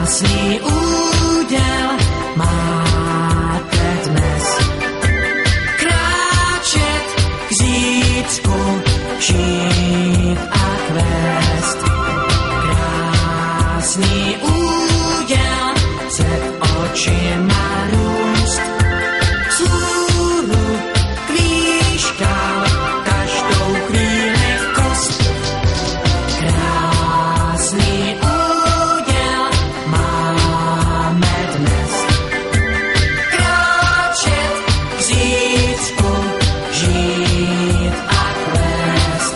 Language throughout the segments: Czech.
Krásný úděl máte dnes. Kráčet k zítřku, žít a kvést. Krásný úděl před očima růst. Vzhůru k výškám každou chvíli v kost. Krásný úděl máme dnes. Kráčet k zítřku, žít a kvést.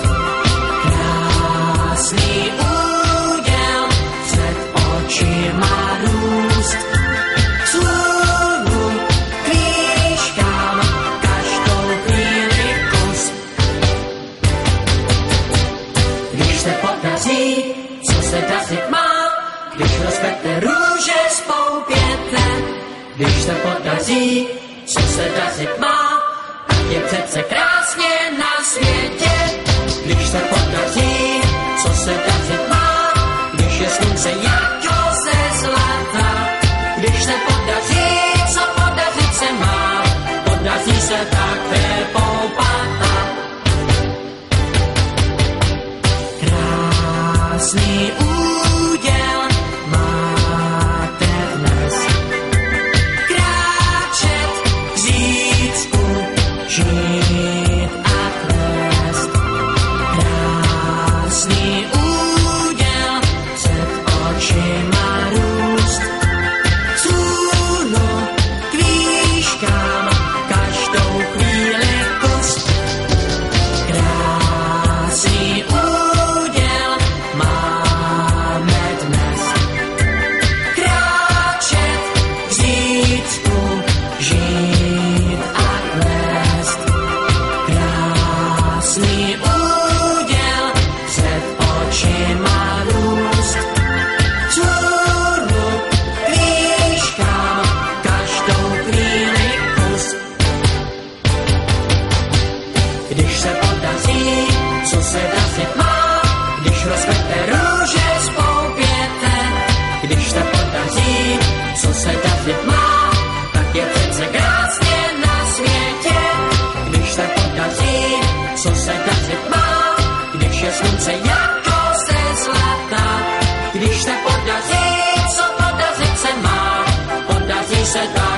Krásný úděl před očima růst. Vzhůru k výškám každou chvíli kus. Když se podaří, co se dařit má, když rozkvete růže s poupětem. Když se podaří, co se dařit má, tak je přece krásně na světě. Když se podaří, co se dařit má, když je slunce jako ze zlata. Když se podaří, co podařit se má, podaří se také poupata. Krásný úděl máte dnes. Kráčet k zítřku, žít a kvést. Krásný úděl před očima růst. Vzhůru k výškám každou chvíli kus. Krásný úděl máme dnes. Kráčet k zítřku, žít a kvést. Krásný úděl před očima růst. Vzhůru k výškám každou chvíli kus. Když se podaří, co se dařit má, když rozkvete růže s poupětem. Když se podaří, co se dařit má, tak je přece krásně na světě. Když se podaří, co se dařit má, když je slunce jako ze zlata. Když se podaří, co podařit se má, podaří se tak.